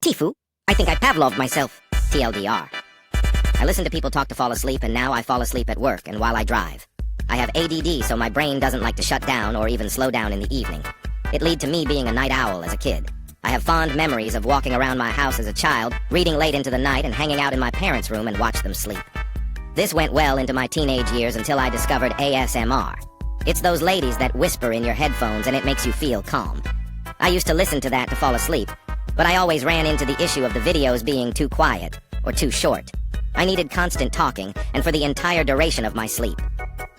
TIFU. I think I pavloved myself. TLDR. I listen to people talk to fall asleep, and now I fall asleep at work and while I drive. I have ADD, so my brain doesn't like to shut down or even slow down in the evening. It led to me being a night owl as a kid. I have fond memories of walking around my house as a child, reading late into the night, and hanging out in my parents' room and watch them sleep. This went well into my teenage years until I discovered ASMR. It's those ladies that whisper in your headphones and it makes you feel calm. I used to listen to that to fall asleep, but I always ran into the issue of the videos being too quiet or too short. I needed constant talking, and for the entire duration of my sleep.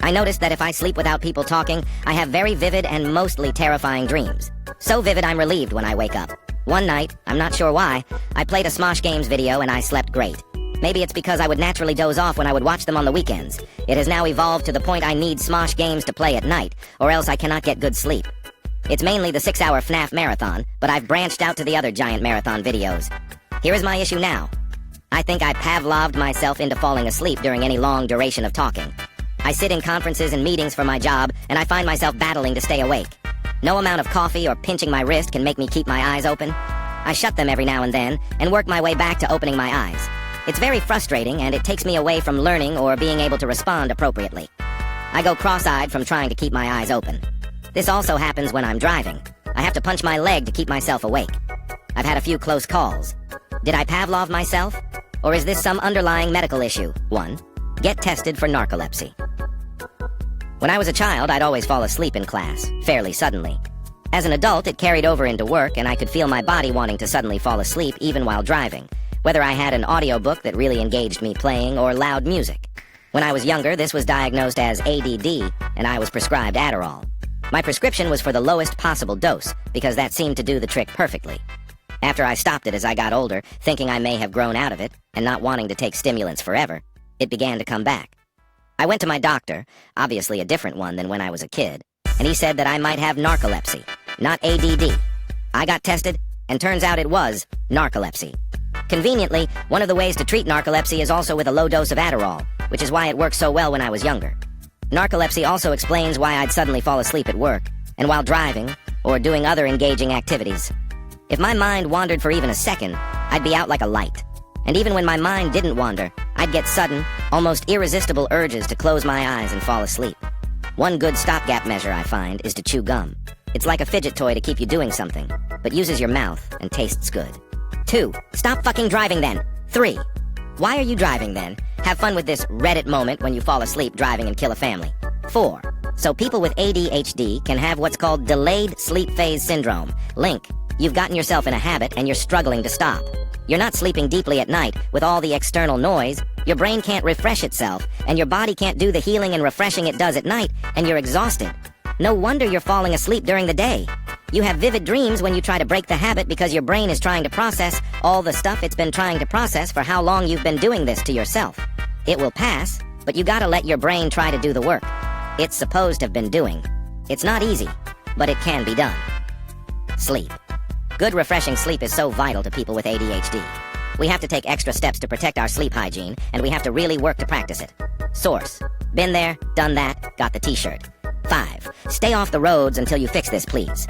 I noticed that if I sleep without people talking, I have very vivid and mostly terrifying dreams. So vivid I'm relieved when I wake up. One night, I'm not sure why, I played a Smosh Games video and I slept great. Maybe it's because I would naturally doze off when I would watch them on the weekends. It has now evolved to the point I need Smosh Games to play at night, or else I cannot get good sleep. It's mainly the 6-hour FNAF marathon, but I've branched out to the other giant marathon videos. Here is my issue now. I think I pavloved myself into falling asleep during any long duration of talking. I sit in conferences and meetings for my job, and I find myself battling to stay awake. No amount of coffee or pinching my wrist can make me keep my eyes open. I shut them every now and then, and work my way back to opening my eyes. It's very frustrating, and it takes me away from learning or being able to respond appropriately. I go cross-eyed from trying to keep my eyes open. This also happens when I'm driving. I have to punch my leg to keep myself awake. I've had a few close calls. Did I Pavlov myself? Or is this some underlying medical issue? 1. Get tested for narcolepsy. When I was a child, I'd always fall asleep in class, fairly suddenly. As an adult, it carried over into work, and I could feel my body wanting to suddenly fall asleep even while driving, whether I had an audiobook that really engaged me playing or loud music. When I was younger, this was diagnosed as ADD, and I was prescribed Adderall. My prescription was for the lowest possible dose, because that seemed to do the trick perfectly. After I stopped it as I got older, thinking I may have grown out of it, and not wanting to take stimulants forever, it began to come back. I went to my doctor, obviously a different one than when I was a kid, and he said that I might have narcolepsy, not ADD. I got tested, and turns out it was narcolepsy. Conveniently, one of the ways to treat narcolepsy is also with a low dose of Adderall, which is why it worked so well when I was younger. Narcolepsy also explains why I'd suddenly fall asleep at work, and while driving, or doing other engaging activities. If my mind wandered for even a second, I'd be out like a light. And even when my mind didn't wander, I'd get sudden, almost irresistible urges to close my eyes and fall asleep. One good stopgap measure, I find, is to chew gum. It's like a fidget toy to keep you doing something, but uses your mouth and tastes good. 2. Stop fucking driving then. 3. Why are you driving then? Have fun with this Reddit moment when you fall asleep driving and kill a family. 4. So people with ADHD can have what's called delayed sleep phase syndrome. Link. You've gotten yourself in a habit and you're struggling to stop. You're not sleeping deeply at night with all the external noise. Your brain can't refresh itself, and your body can't do the healing and refreshing it does at night, and you're exhausted. No wonder you're falling asleep during the day. You have vivid dreams when you try to break the habit because your brain is trying to process all the stuff it's been trying to process for how long you've been doing this to yourself. It will pass, but you gotta let your brain try to do the work it's supposed to have been doing. It's not easy, but it can be done. Sleep. Good refreshing sleep is so vital to people with ADHD. We have to take extra steps to protect our sleep hygiene, and we have to really work to practice it. Source. Been there, done that, got the t-shirt. 5. Stay off the roads until you fix this, please.